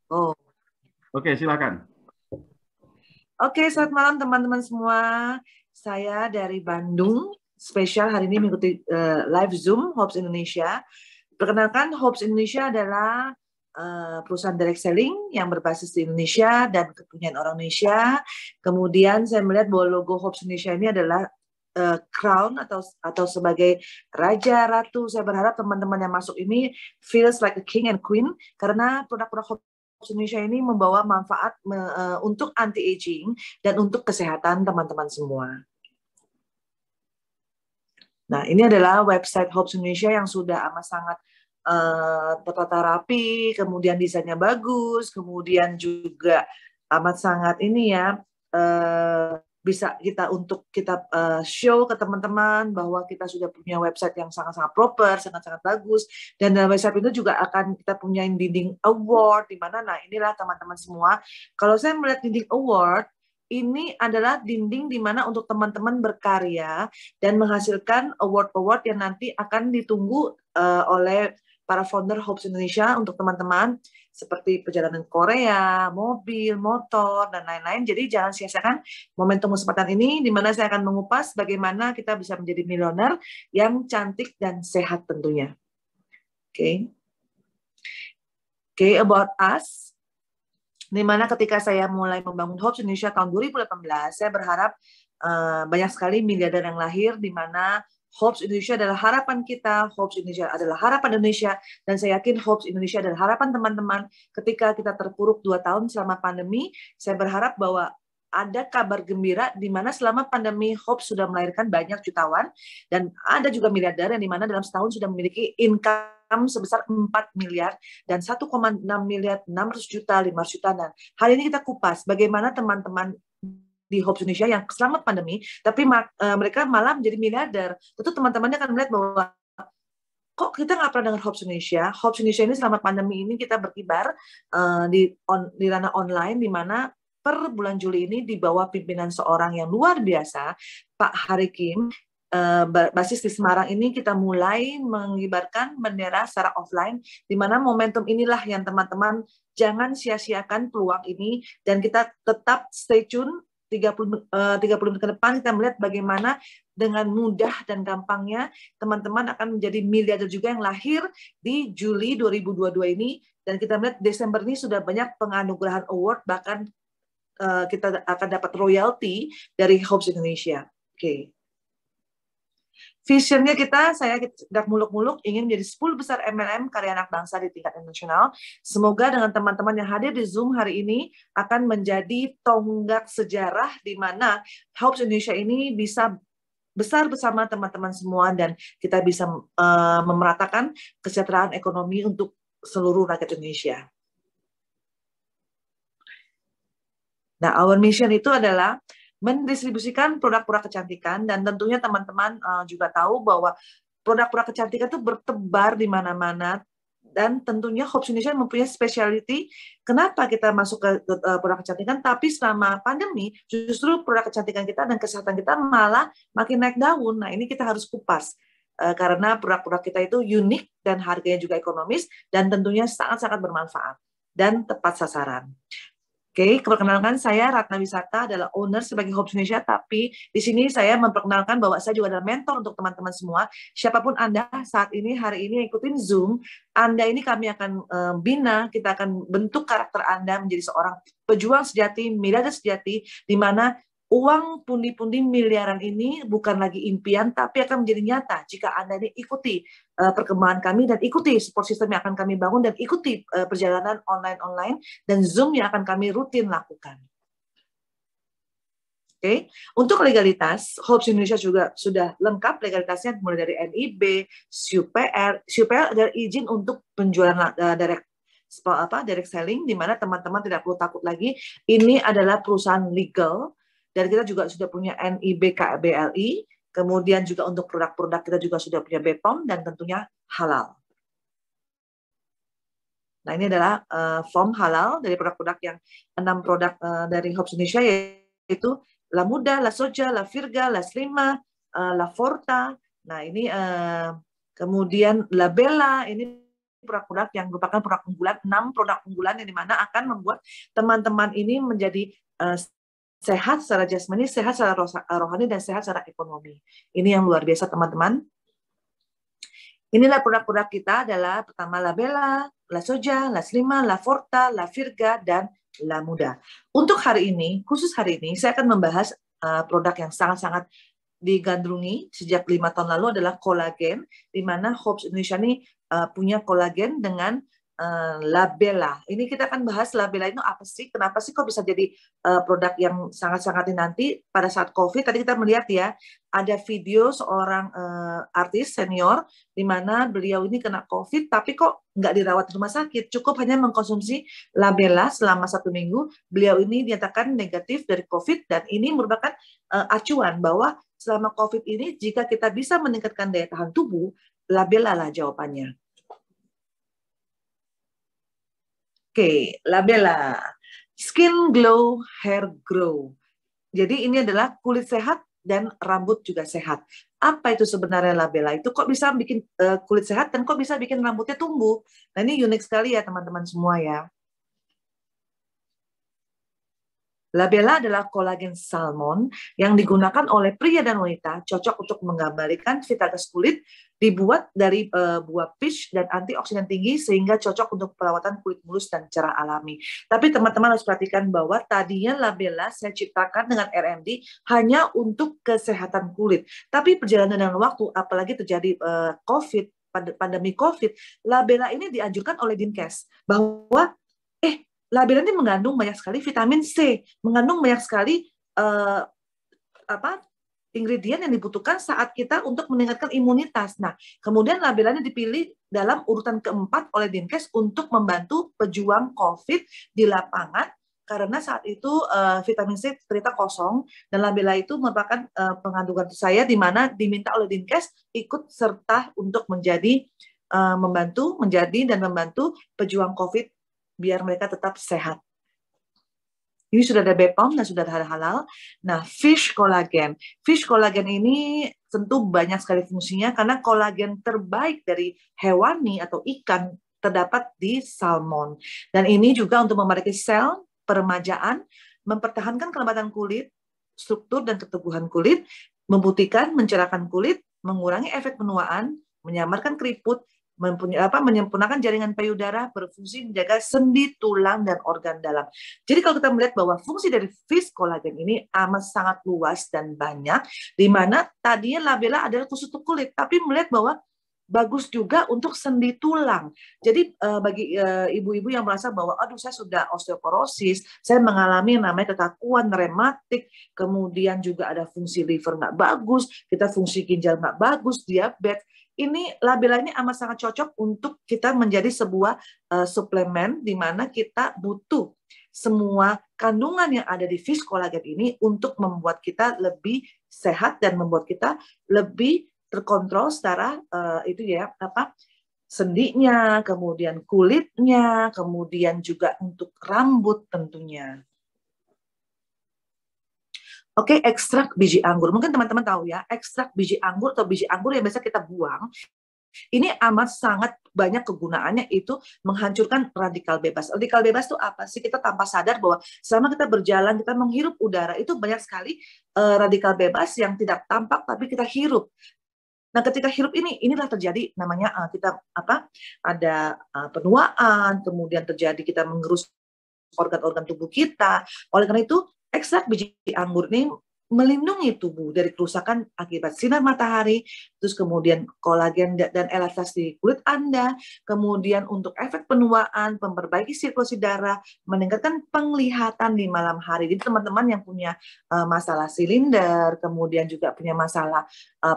Oh, Oke, silakan. oke, selamat malam teman-teman semua. Saya dari Bandung, spesial hari ini mengikuti live Zoom Hobbs Indonesia. Perkenalkan, Hobbs Indonesia adalah perusahaan direct selling yang berbasis di Indonesia dan kepunyaan orang Indonesia. Kemudian saya melihat bahwa logo Hobbs Indonesia ini adalah crown atau sebagai raja ratu. Saya berharap teman-teman yang masuk ini feels like a king and queen karena produk-produk Indonesia ini membawa manfaat untuk anti-aging dan untuk kesehatan teman-teman semua. Nah, ini adalah website Hobbs Indonesia yang sudah amat sangat tertata rapi, kemudian desainnya bagus, kemudian juga amat sangat ini ya, bisa kita show ke teman-teman bahwa kita sudah punya website yang sangat-sangat proper, sangat-sangat bagus, dan dalam website itu juga akan kita punya dinding award di mana, nah inilah teman-teman semua. Kalau saya melihat dinding award, ini adalah dinding di mana untuk teman-teman berkarya dan menghasilkan award-award yang nanti akan ditunggu oleh para founder Hobbs Indonesia untuk teman-teman seperti perjalanan Korea, mobil, motor, dan lain-lain. Jadi jangan sia-siakan momentum kesempatan ini di mana saya akan mengupas bagaimana kita bisa menjadi miliuner yang cantik dan sehat tentunya. Oke. Oke, about us. Di mana ketika saya mulai membangun Hobbs Indonesia tahun 2018, saya berharap banyak sekali miliarder yang lahir di mana Hobbs Indonesia adalah harapan kita, Hobbs Indonesia adalah harapan Indonesia, dan saya yakin Hobbs Indonesia adalah harapan teman-teman ketika kita terpuruk 2 tahun selama pandemi. Saya berharap bahwa ada kabar gembira di mana selama pandemi Hobbs sudah melahirkan banyak jutawan, dan ada juga miliarder yang di mana dalam setahun sudah memiliki income sebesar 4 miliar dan 1,6 miliar 600 juta, 500 juta. Dan hari ini kita kupas bagaimana teman-teman di Hobbs Indonesia yang selamat pandemi, tapi mereka malah menjadi miliarder. Tentu teman-temannya akan melihat bahwa kok kita nggak pernah dengar Hobbs Indonesia. Hobbs Indonesia ini selama pandemi ini kita berkibar di ranah online, di mana per bulan Juli ini di bawah pimpinan seorang yang luar biasa, Pak Hari Kim, basis di Semarang ini kita mulai mengibarkan bendera secara offline, di mana momentum inilah yang teman-teman jangan sia-siakan peluang ini, dan kita tetap stay tune 30 menit ke depan kita melihat bagaimana dengan mudah dan gampangnya teman-teman akan menjadi miliarder juga yang lahir di Juli 2022 ini, dan kita melihat Desember ini sudah banyak penganugerahan award, bahkan kita akan dapat royalti dari Hobbs Indonesia. Oke. Visionnya saya tidak muluk-muluk ingin menjadi 10 besar MLM karya anak bangsa di tingkat internasional. Semoga dengan teman-teman yang hadir di Zoom hari ini akan menjadi tonggak sejarah di mana Hobbs Indonesia ini bisa besar bersama teman-teman semua dan kita bisa memeratakan kesejahteraan ekonomi untuk seluruh rakyat Indonesia. Nah, our mission itu adalah mendistribusikan produk-produk kecantikan, dan tentunya teman-teman juga tahu bahwa produk-produk kecantikan itu bertebar di mana-mana, dan tentunya Hobbs Indonesia mempunyai specialty. Kenapa kita masuk ke produk kecantikan, tapi selama pandemi justru produk kecantikan kita dan kesehatan kita malah makin naik daun. Nah, ini kita harus kupas karena produk-produk kita itu unik dan harganya juga ekonomis dan tentunya sangat-sangat bermanfaat dan tepat sasaran. Oke, perkenalkan saya Ratna Wisata, adalah owner sebagai Hobbs Indonesia, tapi di sini saya memperkenalkan bahwa saya juga adalah mentor untuk teman-teman semua. Siapapun Anda saat ini, hari ini ikutin Zoom, Anda ini kami akan bina, kita akan bentuk karakter Anda menjadi seorang pejuang sejati, miliarder sejati, di mana uang pundi-pundi miliaran ini bukan lagi impian, tapi akan menjadi nyata jika Anda ini ikuti perkembangan kami dan ikuti support system yang akan kami bangun dan ikuti perjalanan online dan Zoom yang akan kami rutin lakukan. Oke, untuk legalitas, Hobbs Indonesia juga sudah lengkap legalitasnya mulai dari NIB, SUPR. SUPR adalah izin untuk penjualan direct selling, di mana teman-teman tidak perlu takut lagi. Ini adalah perusahaan legal. Dan kita juga sudah punya NIB KBLI, kemudian juga untuk produk-produk kita juga sudah punya BPOM dan tentunya halal. Nah, ini adalah form halal dari produk-produk yang 6 produk dari Hobbs Indonesia, yaitu La Muda, La Soja, La Virga, La Slima, La Forta. Nah, ini kemudian La Bella, ini produk-produk yang merupakan produk unggulan, 6 produk unggulan yang dimana akan membuat teman-teman ini menjadi sehat secara jasmani, sehat secara rohani, dan sehat secara ekonomi. Ini yang luar biasa, teman-teman. Inilah produk-produk kita adalah pertama La Bella, La Soja, La Slima, La Forta, La Virga, dan La Muda. Untuk hari ini, khusus hari ini, saya akan membahas produk yang sangat-sangat digandrungi sejak 5 tahun lalu adalah kolagen, di mana Hobbs Indonesia ini punya kolagen dengan La Bella. Ini kita akan bahas La Bella itu apa sih? Kenapa sih kok bisa jadi produk yang sangat-sangat dinanti pada saat COVID? Tadi kita melihat ya, ada video seorang artis senior di mana beliau ini kena COVID, tapi kok nggak dirawat di rumah sakit, cukup hanya mengkonsumsi La Bella selama 1 minggu. Beliau ini dinyatakan negatif dari COVID, dan ini merupakan acuan bahwa selama COVID ini, jika kita bisa meningkatkan daya tahan tubuh, La Bella lah jawabannya. Oke, La Bella. Skin glow, hair grow. Jadi ini adalah kulit sehat dan rambut juga sehat. Apa itu sebenarnya La Bella? Itu kok bisa bikin kulit sehat dan kok bisa bikin rambutnya tumbuh? Nah, ini unik sekali ya teman-teman semua ya. La Bella adalah kolagen salmon yang digunakan oleh pria dan wanita, cocok untuk mengembalikan vitalitas kulit, dibuat dari buah peach dan antioksidan tinggi sehingga cocok untuk perawatan kulit mulus dan cerah alami. Tapi teman-teman harus perhatikan bahwa tadinya La Bella saya ciptakan dengan RMD hanya untuk kesehatan kulit. Tapi perjalanan dengan waktu, apalagi terjadi COVID, pandemi COVID, La Bella ini dianjurkan oleh Dinkes bahwa La Bella ini mengandung banyak sekali vitamin C, mengandung banyak sekali ingredient yang dibutuhkan saat kita untuk meningkatkan imunitas. Nah, kemudian La Bella ini dipilih dalam urutan keempat oleh Dinkes untuk membantu pejuang COVID di lapangan, karena saat itu vitamin C ternyata kosong, dan La Bella itu merupakan pengandungan saya di mana diminta oleh Dinkes ikut serta untuk menjadi membantu pejuang COVID biar mereka tetap sehat. Ini sudah ada BPOM dan sudah ada halal. Nah, fish collagen. Fish collagen ini tentu banyak sekali fungsinya karena kolagen terbaik dari hewani atau ikan terdapat di salmon. Dan ini juga untuk memperbaiki sel, peremajaan, mempertahankan kelembatan kulit, struktur dan keteguhan kulit, memutihkan, mencerahkan kulit, mengurangi efek penuaan, menyamarkan keriput, menyempurnakan jaringan payudara, berfungsi menjaga sendi, tulang, dan organ dalam. Jadi kalau kita melihat bahwa fungsi dari fish collagen ini amat sangat luas dan banyak, di mana tadinya La Bella adalah khusus untuk kulit, tapi melihat bahwa bagus juga untuk sendi tulang. Jadi bagi ibu-ibu yang merasa bahwa aduh saya sudah osteoporosis, saya mengalami namanya kekakuan rematik, kemudian juga ada fungsi liver nggak bagus, kita fungsi ginjal nggak bagus, diabetes, ini La Bella ini amat sangat cocok untuk kita menjadi sebuah suplemen di mana kita butuh semua kandungan yang ada di fish collagen ini untuk membuat kita lebih sehat dan membuat kita lebih terkontrol secara sendinya, kemudian kulitnya, kemudian juga untuk rambut tentunya. Oke, ekstrak biji anggur. Mungkin teman-teman tahu ya, ekstrak biji anggur atau biji anggur yang biasa kita buang, ini amat sangat banyak kegunaannya, itu menghancurkan radikal bebas. Radikal bebas itu apa sih? Kita tanpa sadar bahwa selama kita berjalan, kita menghirup udara, itu banyak sekali radikal bebas yang tidak tampak tapi kita hirup. Nah, ketika hirup inilah terjadi namanya kita ada penuaan, kemudian terjadi kita mengerus organ-organ tubuh kita. Oleh karena itu, ekstrak biji anggur ini melindungi tubuh dari kerusakan akibat sinar matahari, terus kemudian kolagen dan elastasi di kulit Anda, kemudian untuk efek penuaan, memperbaiki sirkulasi darah, meningkatkan penglihatan di malam hari. Jadi teman-teman yang punya masalah silinder, kemudian juga punya masalah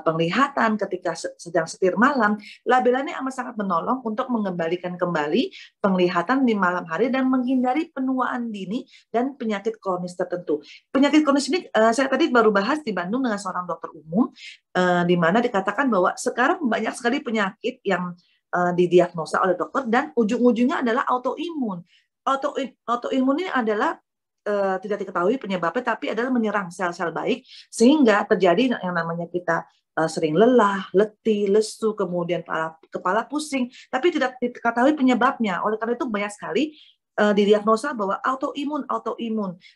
penglihatan ketika sedang setir malam, La Bella ini amat sangat menolong untuk mengembalikan kembali penglihatan di malam hari dan menghindari penuaan dini dan penyakit kronis tertentu. Penyakit kronis ini saya tadi baru bahas di Bandung dengan seorang dokter umum, di mana dikatakan bahwa sekarang banyak sekali penyakit yang didiagnosa oleh dokter dan ujung-ujungnya adalah autoimun. Autoimun ini adalah tidak diketahui penyebabnya, tapi adalah menyerang sel-sel baik sehingga terjadi yang namanya kita sering lelah, letih, lesu, kemudian kepala pusing, tapi tidak diketahui penyebabnya. Oleh karena itu banyak sekali didiagnosa bahwa autoimun.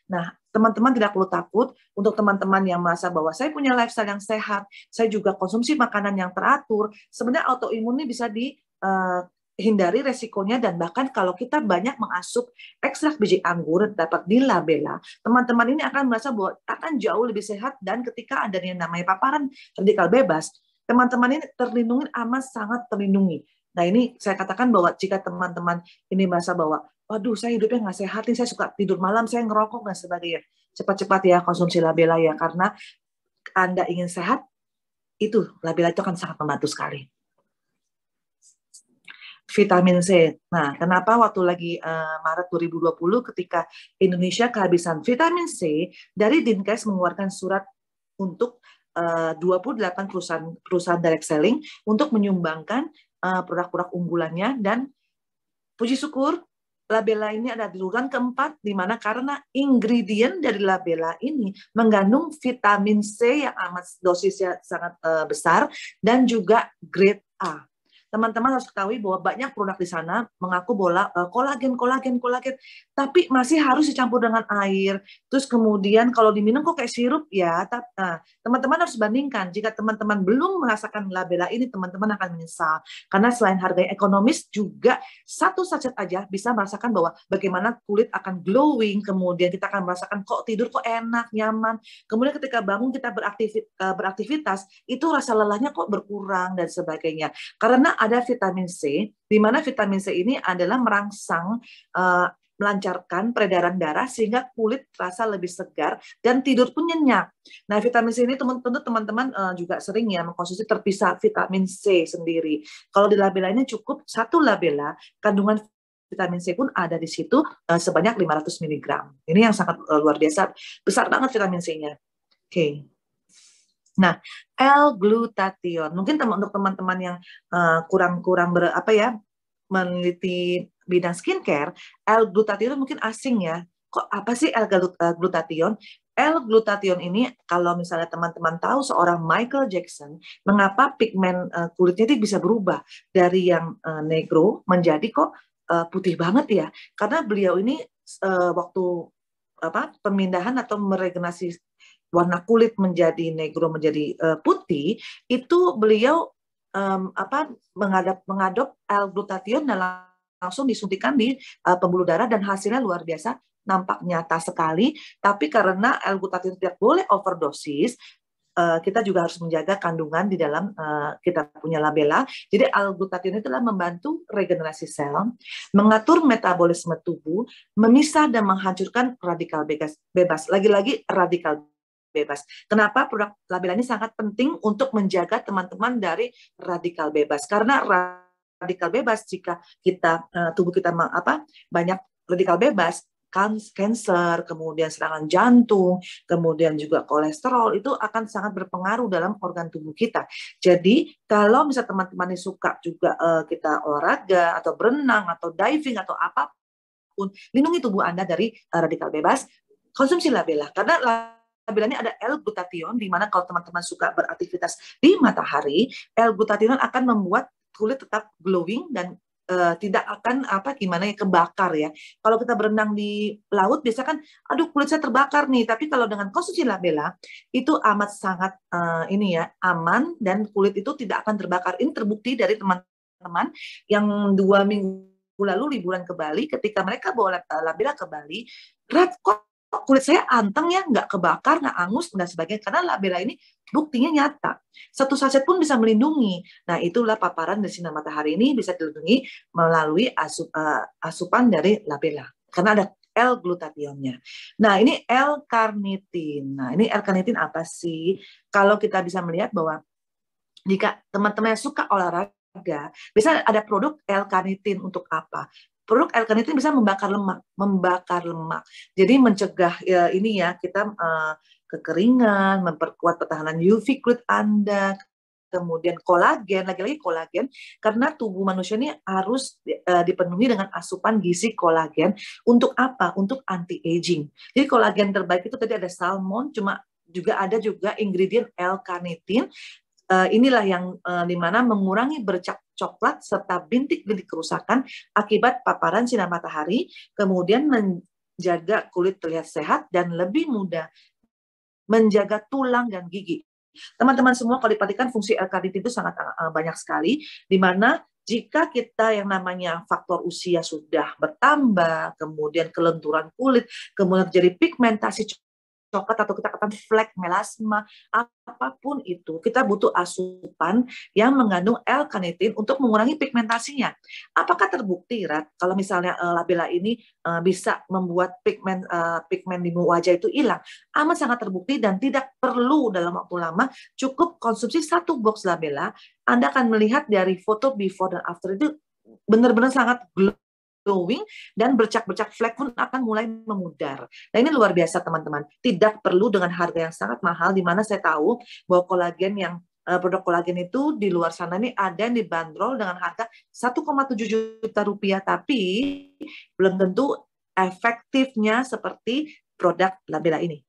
Nah, teman-teman tidak perlu takut. Untuk teman-teman yang merasa bahwa saya punya lifestyle yang sehat, saya juga konsumsi makanan yang teratur, sebenarnya autoimun ini bisa hindari resikonya. Dan bahkan kalau kita banyak mengasup ekstrak biji anggur dapat dilabela, teman-teman ini akan merasa bahwa akan jauh lebih sehat. Dan ketika ada yang namanya paparan radikal bebas, teman-teman ini terlindungi, amat sangat terlindungi. Nah, ini saya katakan bahwa jika teman-teman ini merasa bahwa waduh, saya hidupnya nggak sehat nih, saya suka tidur malam, saya ngerokok dan sebagainya, cepat-cepat ya konsumsi labela ya, karena Anda ingin sehat, itu labela itu akan sangat membantu sekali. Vitamin C. Nah, kenapa waktu lagi Maret 2020 ketika Indonesia kehabisan vitamin C, dari Dinkes mengeluarkan surat untuk 28 perusahaan direct selling untuk menyumbangkan produk-produk unggulannya. Dan puji syukur labela ini ada di urutan keempat, di mana karena ingredient dari labela ini mengandung vitamin C yang amat dosisnya sangat besar dan juga grade A. Teman-teman harus ketahui bahwa banyak produk di sana mengaku bahwa kolagen, tapi masih harus dicampur dengan air. Terus kemudian kalau diminum kok kayak sirup ya. Nah, teman-teman harus bandingkan. Jika teman-teman belum merasakan labela ini, teman-teman akan menyesal. Karena selain harganya ekonomis, juga satu sachet aja bisa merasakan bahwa bagaimana kulit akan glowing, kemudian kita akan merasakan kok tidur kok enak, nyaman. Kemudian ketika bangun kita beraktivitas, itu rasa lelahnya kok berkurang dan sebagainya. Karena ada vitamin C, di mana vitamin C ini adalah merangsang melancarkan peredaran darah sehingga kulit terasa lebih segar dan tidur pun nyenyak. Nah, vitamin C ini tentu teman-teman juga sering ya mengkonsumsi terpisah vitamin C sendiri. Kalau di labela ini cukup satu labela, kandungan vitamin C pun ada di situ sebanyak 500 mg. Ini yang sangat luar biasa, besar banget vitamin C-nya. Oke. Nah, L-glutathione. Mungkin untuk teman-teman yang kurang meneliti bidang skincare, L-glutathione mungkin asing ya. Kok apa sih L-glutathione? L-glutathione ini kalau misalnya teman-teman tahu seorang Michael Jackson, mengapa pigmen kulitnya itu bisa berubah dari yang negro menjadi kok putih banget ya? Karena beliau ini waktu pemindahan atau meregenerasi warna kulit menjadi negro menjadi putih, itu beliau mengadop L-glutathione dan langsung disuntikan di pembuluh darah dan hasilnya luar biasa, nampak nyata sekali. Tapi karena L-glutathione tidak boleh overdosis, kita juga harus menjaga kandungan di dalam kita punya labela. Jadi L-glutathione itulah membantu regenerasi sel, mengatur metabolisme tubuh, memisah dan menghancurkan radikal bebas. Lagi-lagi radikal bebas. Kenapa produk labela ini sangat penting untuk menjaga teman-teman dari radikal bebas? Karena radikal bebas, jika kita tubuh kita banyak radikal bebas, kanker, kemudian serangan jantung, kemudian juga kolesterol, itu akan sangat berpengaruh dalam organ tubuh kita. Jadi kalau misalnya teman-teman suka juga kita olahraga atau berenang atau diving atau apapun, lindungi tubuh Anda dari radikal bebas, konsumsi labela. Karena labela ini ada L-glutathione, di mana kalau teman-teman suka beraktivitas di matahari, L-glutathione akan membuat kulit tetap glowing dan tidak akan kebakar ya. Kalau kita berenang di laut biasa kan, aduh kulit saya terbakar nih. Tapi kalau dengan konsumsi labela itu amat sangat aman dan kulit itu tidak akan terbakar. Ini terbukti dari teman-teman yang 2 minggu lalu liburan ke Bali, ketika mereka bawa labela ke Bali, kok kulit saya anteng ya, nggak kebakar, nggak angus, dan sebagainya. Karena labela ini buktinya nyata. Satu saset pun bisa melindungi. Nah, itulah paparan dari sinar matahari ini bisa dilindungi melalui asupan dari labela. Karena ada L-glutathione-nya. Nah, ini L-carnitin. Nah, ini L-carnitin apa sih? Kalau kita bisa melihat bahwa jika teman-teman yang suka olahraga, bisa ada produk L-carnitin untuk apa? Produk L-carnitin bisa membakar lemak. Jadi mencegah kita kekeringan, memperkuat pertahanan UV kulit Anda, kemudian kolagen, lagi-lagi kolagen, karena tubuh manusia ini harus dipenuhi dengan asupan gizi kolagen. Untuk apa? Untuk anti-aging. Jadi kolagen terbaik itu tadi ada salmon, juga ada ingredient L-carnitin. inilah yang dimana mengurangi bercak coklat serta bintik-bintik kerusakan akibat paparan sinar matahari, kemudian menjaga kulit terlihat sehat dan lebih mudah menjaga tulang dan gigi. Teman-teman semua, kalau diperhatikan fungsi L-karnitin itu sangat banyak sekali, di mana jika kita yang namanya faktor usia sudah bertambah, kemudian kelenturan kulit, kemudian terjadi pigmentasi coklat atau kita katakan flek, melasma, apapun itu, kita butuh asupan yang mengandung L-karnitin untuk mengurangi pigmentasinya. Apakah terbukti, Rat, kalau misalnya labela ini bisa membuat pigmen di wajah itu hilang? Amat sangat terbukti dan tidak perlu dalam waktu lama, cukup konsumsi 1 box labela, Anda akan melihat dari foto before dan after itu benar-benar sangat glowing dan bercak-bercak flek pun akan mulai memudar. Nah, ini luar biasa teman-teman. Tidak perlu dengan harga yang sangat mahal, di mana saya tahu bahwa kolagen yang produk kolagen itu di luar sana ini ada yang dibanderol dengan harga 1,7 juta rupiah, tapi belum tentu efektifnya seperti produk labela ini.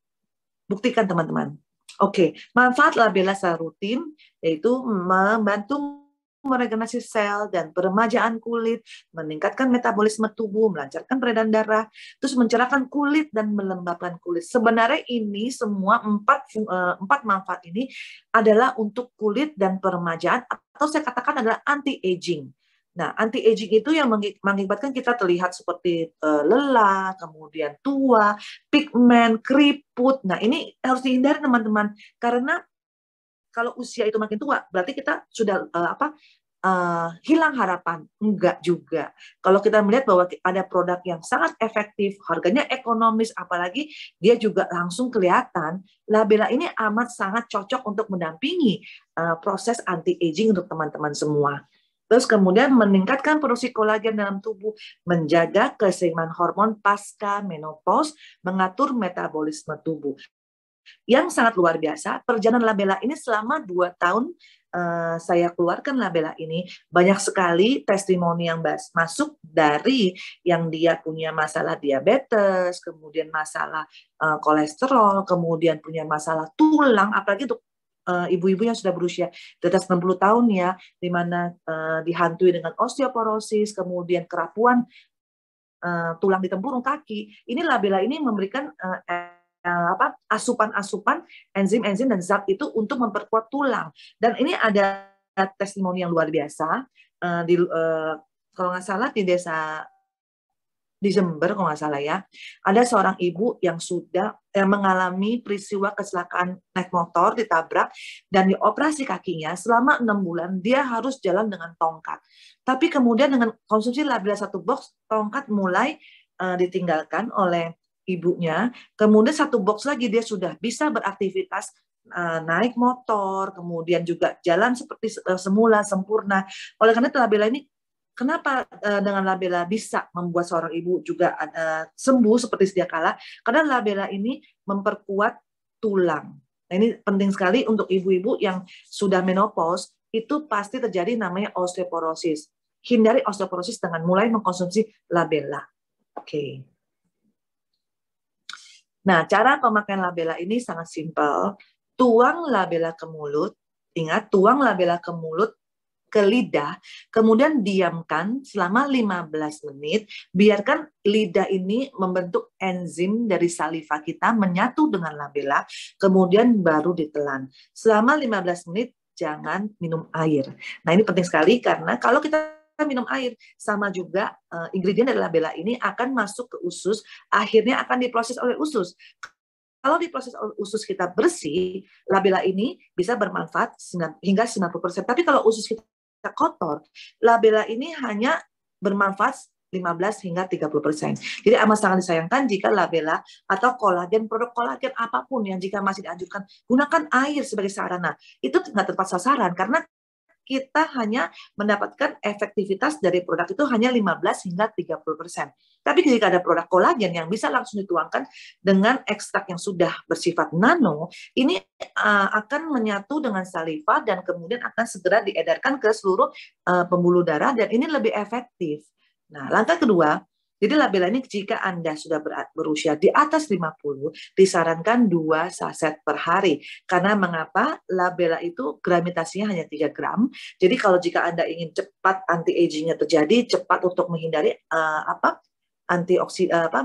Buktikan teman-teman. Oke, manfaat labela secara rutin yaitu membantu meregenerasi sel dan peremajaan kulit, meningkatkan metabolisme tubuh, melancarkan peredaran darah, terus mencerahkan kulit dan melembabkan kulit. Sebenarnya ini semua empat manfaat ini adalah untuk kulit dan peremajaan, atau saya katakan adalah anti-aging. Nah, anti-aging itu yang mengakibatkan kita terlihat seperti lelah, kemudian tua, pigmen, keriput. Nah, ini harus dihindari teman-teman, karena kalau usia itu makin tua, berarti kita sudah hilang harapan. Enggak juga. Kalau kita melihat bahwa ada produk yang sangat efektif, harganya ekonomis, apalagi dia juga langsung kelihatan, labela ini amat sangat cocok untuk mendampingi proses anti-aging untuk teman-teman semua. Terus kemudian meningkatkan produksi kolagen dalam tubuh, menjaga keseimbangan hormon pasca menopause, mengatur metabolisme tubuh. Yang sangat luar biasa, perjalanan labela ini selama 2 tahun saya keluarkan labela ini, banyak sekali testimoni yang masuk dari yang dia punya masalah diabetes, kemudian masalah kolesterol, kemudian punya masalah tulang, apalagi untuk ibu-ibu yang sudah berusia di atas 60 tahun ya, di mana dihantui dengan osteoporosis, kemudian kerapuan tulang di tempurung kaki. Ini labela ini memberikan asupan-asupan enzim-enzim dan zat itu untuk memperkuat tulang. Dan ini ada testimoni yang luar biasa kalau nggak salah di desa di Jember, kalau nggak salah ya, ada seorang ibu yang sudah mengalami peristiwa kecelakaan naik motor, ditabrak, dan dioperasi kakinya selama 6 bulan, dia harus jalan dengan tongkat. Tapi kemudian dengan konsumsi labela 1 box, tongkat mulai ditinggalkan oleh ibunya, kemudian 1 box lagi dia sudah bisa beraktivitas, naik motor, kemudian juga jalan seperti semula, sempurna. Oleh karena itu labela ini, kenapa dengan labela bisa membuat seorang ibu juga sembuh seperti sedia kala? Karena labela ini memperkuat tulang. Nah, ini penting sekali untuk ibu-ibu yang sudah menopause, itu pasti terjadi namanya osteoporosis. Hindari osteoporosis dengan mulai mengkonsumsi labela. Oke. Nah, cara pemakaian labela ini sangat simpel. Tuang labela ke mulut, ingat, tuang labela ke mulut, ke lidah, kemudian diamkan selama 15 menit, biarkan lidah ini membentuk enzim dari saliva kita menyatu dengan labela, kemudian baru ditelan. Selama 15 menit, jangan minum air. Nah, ini penting sekali karena kalau kita minum air, sama juga ingredient dari labela ini akan masuk ke usus, akhirnya akan diproses oleh usus. Kalau diproses oleh usus kita bersih, labela ini bisa bermanfaat hingga 90%. Tapi kalau usus kita kotor, labela ini hanya bermanfaat 15 hingga 30%. Jadi amat sangat disayangkan jika labela atau kolagen, produk kolagen apapun yang jika masih dianjurkan, gunakan air sebagai sarana. Itu nggak tepat sasaran, karena kita hanya mendapatkan efektivitas dari produk itu hanya 15 hingga 30%. Tapi jika ada produk kolagen yang bisa langsung dituangkan dengan ekstrak yang sudah bersifat nano, ini akan menyatu dengan saliva dan kemudian akan segera diedarkan ke seluruh pembuluh darah dan ini lebih efektif. Nah, langkah kedua, Jadi labella ini jika Anda sudah berusia di atas 50, disarankan 2 saset per hari. Karena mengapa? Labella itu gramitasinya hanya 3 gram. Jadi kalau jika Anda ingin cepat anti-aging-nya terjadi, cepat untuk menghindari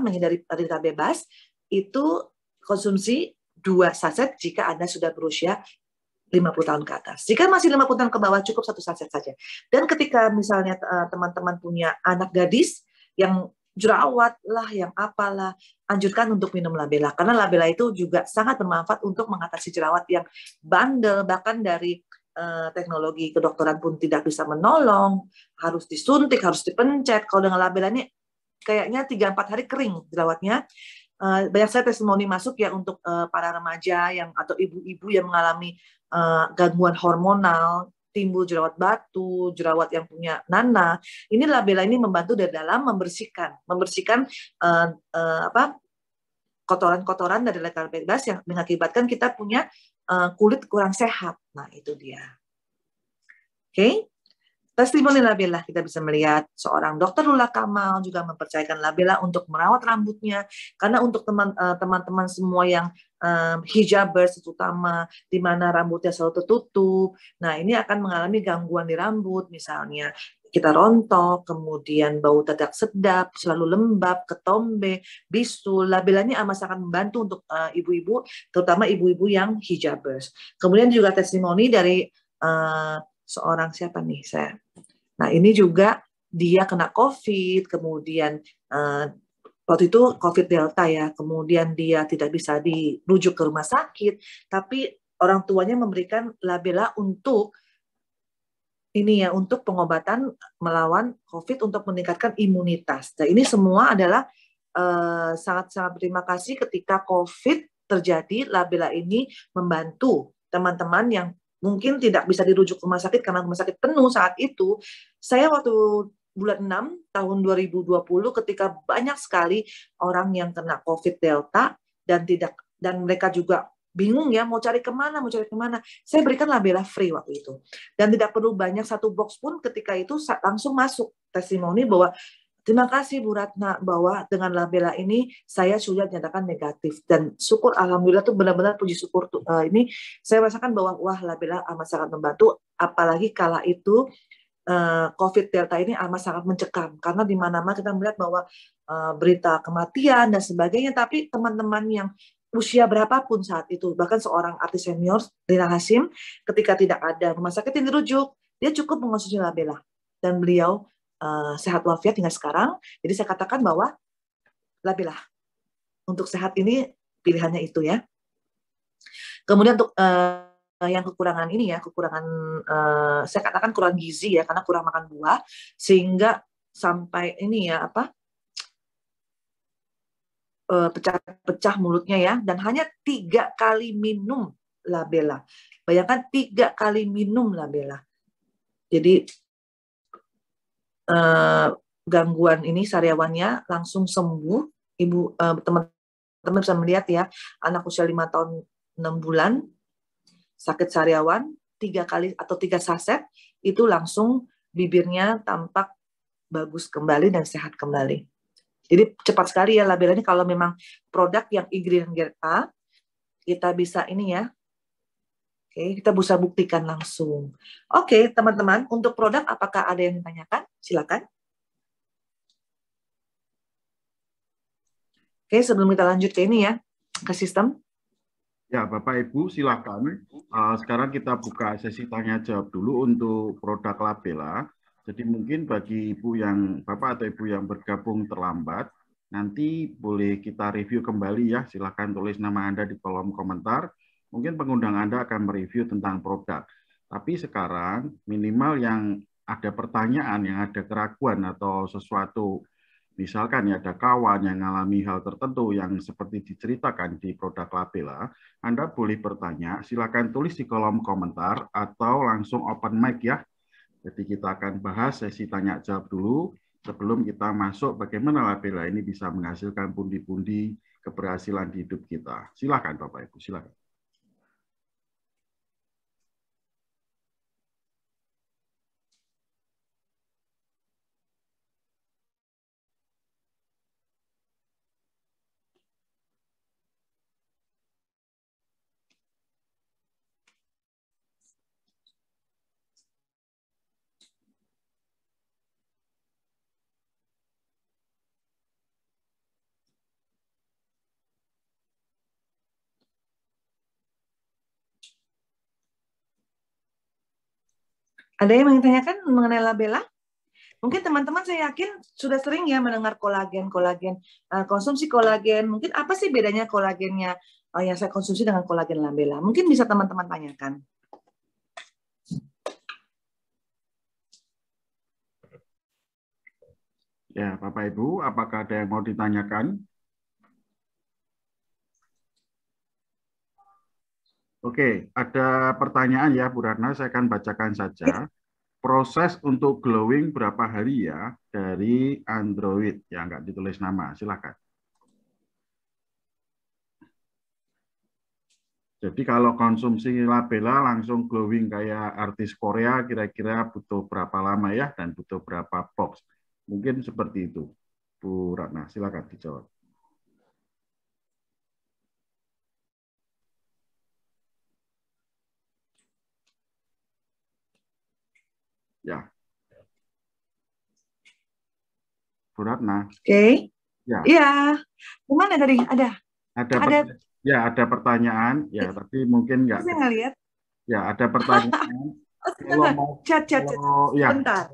menghindari radikal bebas, itu konsumsi 2 saset jika Anda sudah berusia 50 tahun ke atas. Jika masih 50 tahun ke bawah, cukup 1 saset saja. Dan ketika misalnya teman-teman punya anak gadis yang jerawat lah, yang apalah, anjurkan untuk minum labella. Karena labella itu juga sangat bermanfaat untuk mengatasi jerawat yang bandel, bahkan dari teknologi kedokteran pun tidak bisa menolong, harus disuntik, harus dipencet. Kalau dengan labella ini kayaknya 3-4 hari kering jerawatnya. Banyak sekali testimoni masuk ya untuk para remaja yang atau ibu-ibu yang mengalami gangguan hormonal, timbul jerawat batu, jerawat yang punya nanah. Ini labella ini membantu dari dalam membersihkan kotoran-kotoran dari radikal bebas yang mengakibatkan kita punya kulit kurang sehat. Nah, itu dia. Oke. Testimoni labella, kita bisa melihat seorang dokter Lula Kamal juga mempercayakan labella untuk merawat rambutnya. Karena untuk teman-teman semua yang hijabers terutama, di mana rambutnya selalu tertutup, nah ini akan mengalami gangguan di rambut, misalnya kita rontok, kemudian bau tidak sedap, selalu lembab, ketombe, bisul. Labella ini amat sangat membantu untuk ibu-ibu, terutama ibu-ibu yang hijabers. Kemudian juga testimoni dari seorang siapa nih saya. Nah ini juga dia kena COVID, kemudian waktu itu COVID Delta ya, kemudian dia tidak bisa dirujuk ke rumah sakit, tapi orang tuanya memberikan labella untuk ini ya, untuk pengobatan melawan COVID untuk meningkatkan imunitas. Nah ini semua adalah sangat-sangat berterima kasih ketika COVID terjadi, labella ini membantu teman-teman yang mungkin tidak bisa dirujuk ke rumah sakit karena rumah sakit penuh saat itu. Saya waktu bulan 6 tahun 2020 ketika banyak sekali orang yang kena COVID Delta dan mereka juga bingung ya mau cari kemana. Saya berikan labella free waktu itu. Dan tidak perlu banyak, 1 box pun ketika itu langsung masuk testimoni bahwa terima kasih Bu Ratna bahwa dengan labella ini saya sudah dinyatakan negatif dan syukur alhamdulillah tuh benar-benar puji syukur tuh ini saya rasakan bahwa wah labella amat sangat membantu, apalagi kala itu COVID Delta ini amat sangat mencekam karena di mana-mana kita melihat bahwa berita kematian dan sebagainya, tapi teman-teman yang usia berapapun saat itu, bahkan seorang artis senior Rina Hasyim ketika tidak ada rumah sakit yang dirujuk, dia cukup mengonsumsi labella dan beliau sehat walafiat hingga sekarang. Jadi saya katakan bahwa labella untuk sehat ini pilihannya itu ya. Kemudian untuk yang kekurangan ini ya, kekurangan saya katakan kurang gizi ya, karena kurang makan buah sehingga sampai ini ya pecah-pecah mulutnya ya, dan hanya 3 kali minum labella. Bayangkan 3 kali minum labella. Jadi gangguan ini sariawannya langsung sembuh. Ibu teman-teman bisa melihat ya, anak usia 5 tahun 6 bulan sakit sariawan 3 kali atau 3 saset itu langsung bibirnya tampak bagus kembali dan sehat kembali. Jadi cepat sekali ya labella ini, kalau memang produk yang ingredient grade A kita bisa ini ya. Oke, kita bisa buktikan langsung. Oke, teman-teman, untuk produk apakah ada yang ditanyakan? Silakan. Oke, sebelum kita lanjut ke ini ya, ke sistem. Ya, Bapak Ibu silakan. Sekarang kita buka sesi tanya jawab dulu untuk produk labella. Jadi mungkin bagi Ibu yang Bapak atau Ibu yang bergabung terlambat, nanti boleh kita review kembali ya. Silakan tulis nama Anda di kolom komentar. Mungkin pengundang Anda akan mereview tentang produk. Tapi sekarang minimal yang ada pertanyaan, yang ada keraguan atau sesuatu, misalkan ya ada kawan yang mengalami hal tertentu yang seperti diceritakan di produk labella, Anda boleh bertanya, silakan tulis di kolom komentar atau langsung open mic ya. Jadi kita akan bahas sesi tanya jawab dulu sebelum kita masuk bagaimana labella ini bisa menghasilkan pundi-pundi keberhasilan di hidup kita. Silakan Bapak Ibu, silakan. Ada yang menanyakan mengenai labela? Mungkin teman-teman saya yakin sudah sering ya mendengar kolagen, konsumsi kolagen. Mungkin apa sih bedanya kolagennya yang saya konsumsi dengan kolagen labela? Mungkin bisa teman-teman tanyakan. Ya, Bapak Ibu, apakah ada yang mau ditanyakan? Oke, ada pertanyaan ya, Bu Ratna. Saya akan bacakan saja. Proses untuk glowing berapa hari ya dari Android? Ya, nggak ditulis nama. Silakan. Jadi kalau konsumsi labela langsung glowing kayak artis Korea, kira-kira butuh berapa lama ya dan butuh berapa box? Mungkin seperti itu, Bu Ratna. Silakan dijawab. Ya, Bu Ratna. Oke. Ya, Iya. Gimana tadi? Ada. Ada. ya ada pertanyaan. Ya, tapi mungkin nggak. Saya nggak lihat. Ya, ada pertanyaan. Oh, Kalau sebentar. mau, Chat. kalau ya, Sebentar.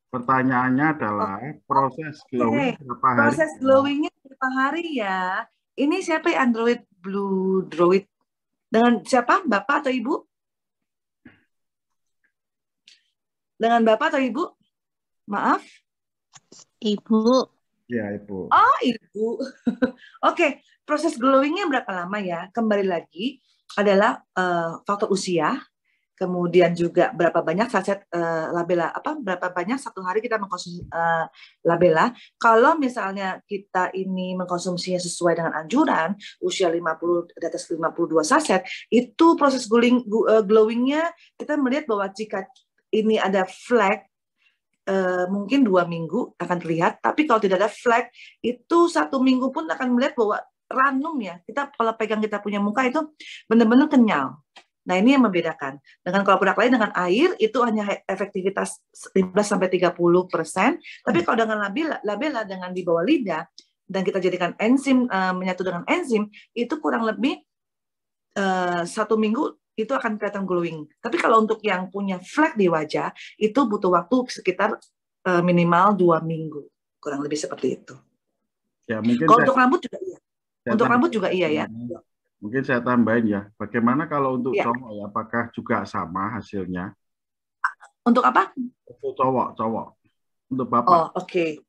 pertanyaannya adalah proses glowing Oke. berapa hari? Proses glowingnya berapa hari ya? Ini siapa ya Android Blue Droid? Dengan siapa? Bapak atau Ibu? Dengan Bapak atau Ibu? Maaf. Ibu. Ya, Ibu. Oh, Ibu. Oke, proses glowingnya berapa lama ya? Kembali lagi adalah faktor usia, kemudian juga berapa banyak saset labela, berapa banyak satu hari kita mengkonsumsi labela. Kalau misalnya kita ini mengkonsumsinya sesuai dengan anjuran, usia 50 di atas 52 saset, itu proses glowingnya kita melihat bahwa jika ini ada flag, mungkin 2 minggu akan terlihat, tapi kalau tidak ada flag, itu 1 minggu pun akan melihat bahwa ranum ya, kita kalau pegang kita punya muka itu benar-benar kenyal. Nah, ini yang membedakan. Dengan kalau produk lain dengan air, itu hanya efektivitas 15-30%, tapi kalau dengan labela dengan di bawah lidah, dan kita jadikan enzim, menyatu dengan enzim, itu kurang lebih 1 minggu itu akan kelihatan glowing. Tapi kalau untuk yang punya flek di wajah, itu butuh waktu sekitar minimal 2 minggu. Kurang lebih seperti itu. Ya, mungkin kalau untuk rambut juga iya. Untuk rambut juga iya ya. Mungkin saya tambahin ya. Bagaimana kalau untuk cowok ya? Apakah juga sama hasilnya? Untuk apa? Untuk cowok. Untuk Bapak. Oh, oke.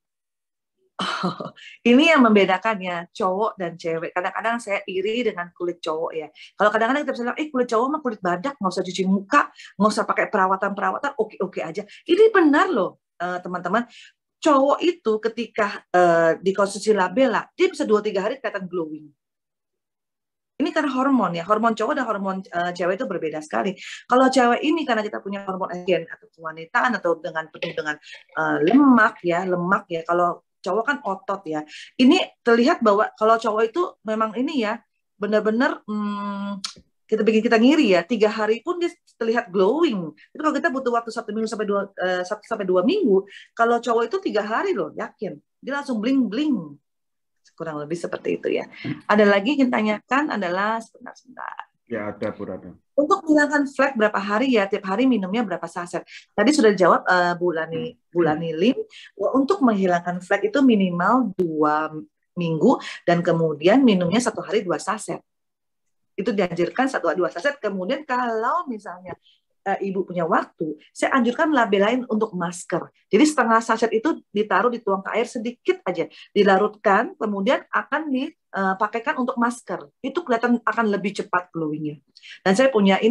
Ini yang membedakannya cowok dan cewek. Kadang-kadang saya iri dengan kulit cowok ya. Kalau kadang-kadang kita bisa bilang, kulit cowok mah kulit badak, nggak usah cuci muka, nggak usah pakai perawatan, oke aja. Ini benar loh, teman-teman. Cowok itu ketika dikonsumsi labela, dia bisa 2-3 hari kelihatan glowing. Ini karena hormon ya, hormon cowok dan hormon cewek itu berbeda sekali. Kalau cewek ini karena kita punya hormon estrogen atau kewanitaan atau penuh dengan lemak ya. Kalau cowok kan otot ya. Ini terlihat bahwa kalau cowok itu memang ini ya benar-benar kita bikin kita ngiri ya. 3 hari pun dia terlihat glowing. Tapi kalau kita butuh waktu 1 minggu sampai 2 minggu, kalau cowok itu 3 hari loh, yakin. Dia langsung bling bling. Kurang lebih seperti itu ya. Ada lagi yang tanyakan adalah sebentar. Ya, ada Bu Ratna. Untuk menghilangkan flek berapa hari ya? Tiap hari minumnya berapa saset? Tadi sudah dijawab Bu Lani Lim. Untuk menghilangkan flek itu minimal 2 minggu dan kemudian minumnya 1 hari 2 saset. Itu dianjurkan 1-2 saset. Kemudian kalau misalnya Ibu punya waktu, saya anjurkan labelain untuk masker. Jadi setengah saset itu ditaruh dituang ke air sedikit aja, dilarutkan, kemudian akan dipakaikan untuk masker. Itu kelihatan akan lebih cepat glowingnya. Dan saya punya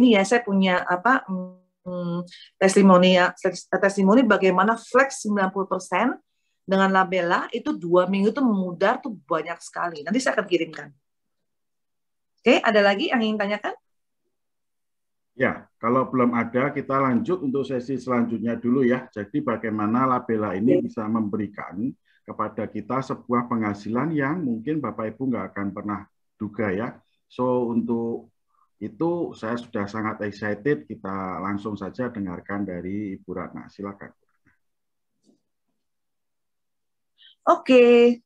testimoni bagaimana flex 90% dengan labela itu 2 minggu itu memudar tuh banyak sekali. Nanti saya akan kirimkan. Oke, ada lagi yang ingin tanyakan? Ya, kalau belum ada, kita lanjut untuk sesi selanjutnya dulu ya. Jadi bagaimana labela ini bisa memberikan kepada kita sebuah penghasilan yang mungkin Bapak Ibu nggak akan pernah duga ya. So, untuk itu saya sudah sangat excited. Kita langsung saja dengarkan dari Ibu Ratna. Silakan. Oke,